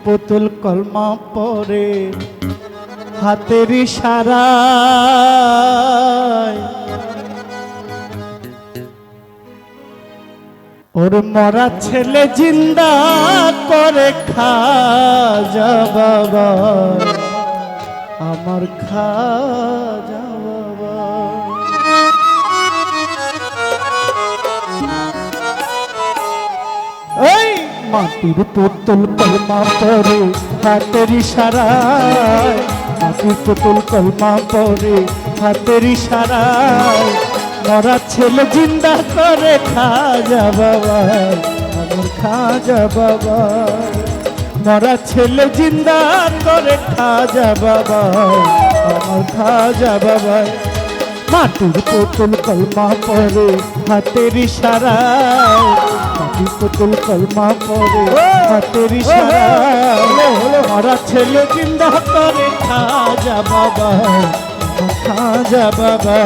পুতুল কলমা পরে হাতের ইশারায় ওর মরা ছেলে জিন্দা করে খাজা বাবা, আমার খাজা বাবা। এই মাটির পুতুল কলমা পরে হাতের ইশারায়, মাটির পুতুল কলমা পরে হাতের ইশারায় মরা ছেলে জিন্দা করে খাজা বাবা, আমার খাজা বাবা। মরা ছেলে জিন্দা করে খাজা বাবা, আমার খাজা বাবা। মাটির পুতুল কলমা পরে হাতের ইশারায়, মাটির পুতুল কলমা পরে হাতের ইশারায় মরা ছেলে জিন্দা করে খাজা বাবা, আমার খাজা বাবা।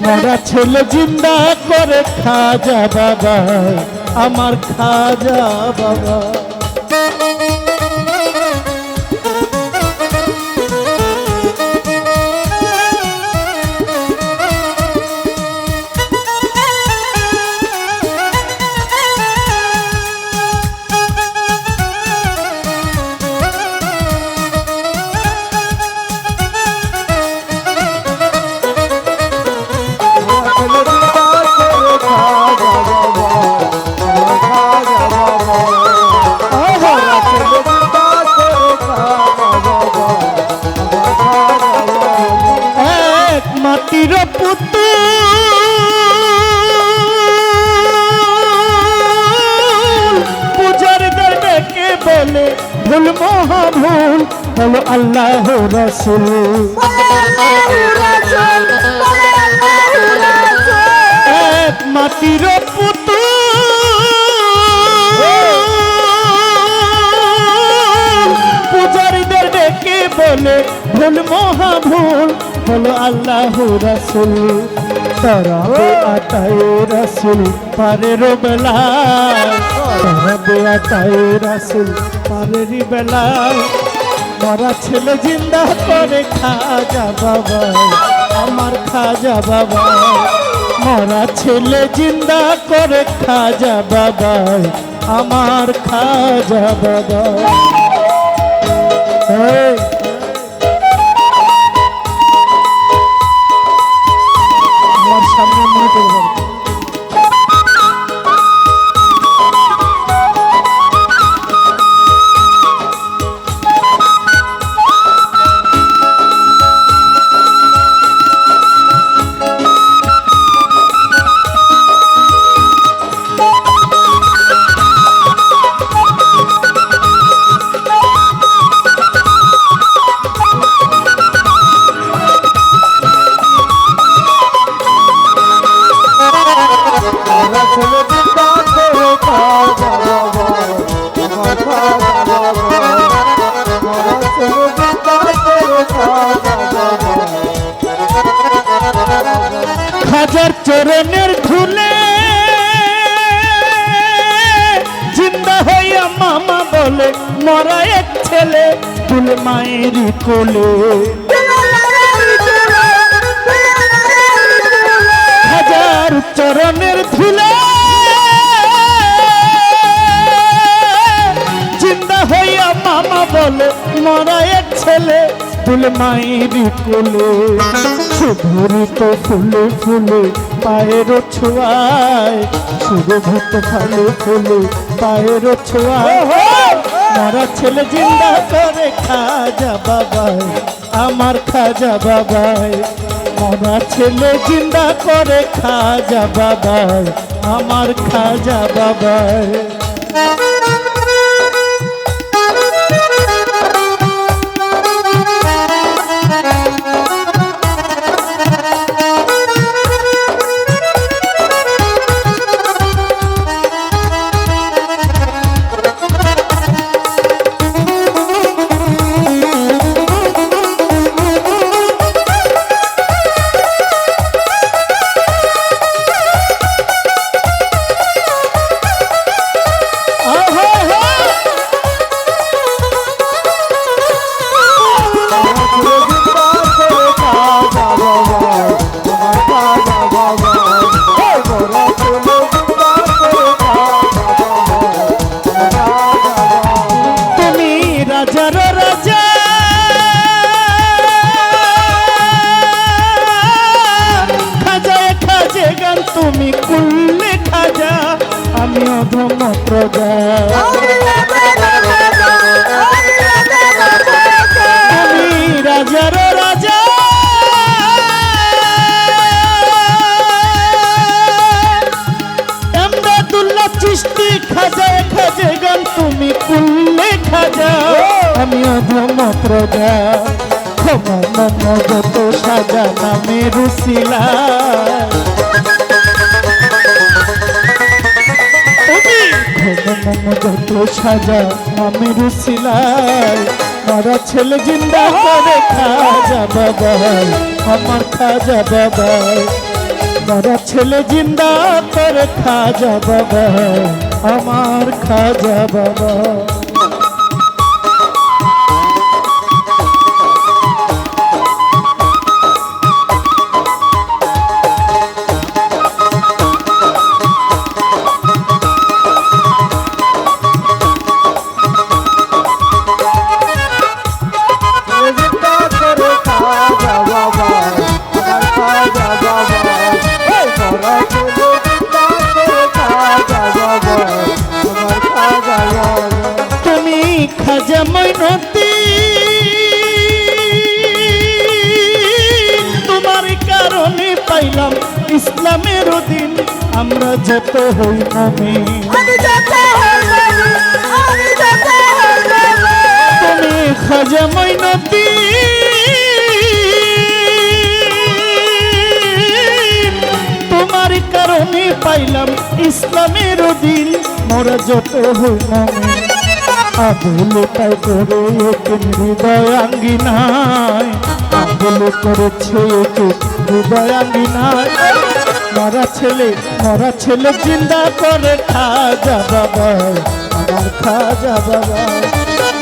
মরা ছেলে জিন্দা করে খাজা বাবা, আমার খাজা বাবা। মাটির পুতুল পূজারীদের ডেকে বলে ভুল মহাভুল হলো আল্লাহ রাসূল। এক মাটির পুতুল পূজারীদের ডেকে বলে ভুল মহাভুল হলো আল্লাহ রাসূল। তারাবে আতায় রাসূল পারের বেলায়, তারাবে আতায় রাসূল পারের বেলায় মরা ছেলে জিন্দা করে খাজা বাবা, আমার খাজা বাবা। মরা ছেলে জিন্দা করে খাজা বাবা, আমার খাজা বাবা। আমার সামনে মনে করবো খাজার চরণের ধুলে জিন্দা হইয়া মামা বলে মরা এক ছেলে ফুল মায়ের কোলে। খাজার চরণের ধুলে জিন্দা হইয়া মামা বলে মরা এক ছেলে ফুল মায়ের কোলে। সুভরিত ফুলে ফুলে পায়ের ছোঁয়ায়, সুরভিত ফুলে ফুলে পায়ের ছোঁয়ায় মরা ছেলে জিন্দা করে খাজা বাবা, আমার খাজা বাবা। মরা ছেলে জিন্দা করে খাজা বাবা, আমার খাজা বাবা। প্রজা আমি রাজার রাজা এমদাদুল্লাহ চিশতি খাজা খাজে গান তুমি কুল্লে খাজা আমি অধম প্রজা ক্ষমা মম যত সাজা নামে রুসিলা যত সাজা নামে রুসিলাই মারা ছেলে জিন্দা করে খাজা বাবাই আমার খাজা বাবাই মারা ছেলে জিন্দা করে খাজা বাবাই আমার খাজা বাবা খাজা মঈনুদ্দিন তোমার কারণে পাইলাম ইসলামের দিন আমরা যত হই মুমিন তুমি খাজা মঈনুদ্দিন তোমার কারণে পাইলাম ইসলামের দিন মোরা যত হই মুমিন আবুল তাই করে এক হৃদয়াঙ্গিনায় আবুল করেছে এক হৃদয়াঙ্গিনায় মরা ছেলে জিন্দা করে খাজা বাবা আমার খাজা বাবা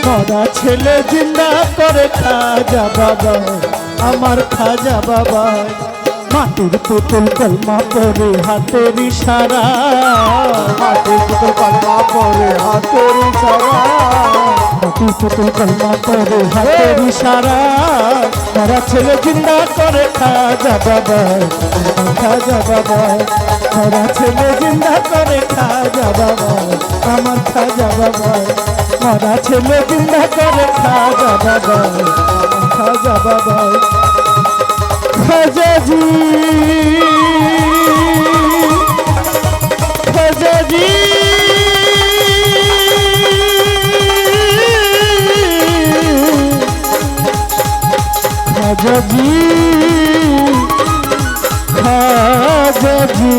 মরা ছেলে জিন্দা করে খাজা বাবা আমার খাজা বাবা মাটির পুতুল কলমা পরে হাতের ইশারা মাটির পুতুল কলমা পরে হাতের ইশারা মাটির পুতুল কলমা পরে হাতের ইশারা মারা ছেলে জিন্দা করে খাজা বাবা খাজা বাবা মারা ছেলে জিন্দা করে খাজা বাবা আমার খাজা বাবা মারা ছেলে জিন্দা করে খাজা বাবা খাজা বাবা খাজা জি খাজা জি খাজা জি খাজা জি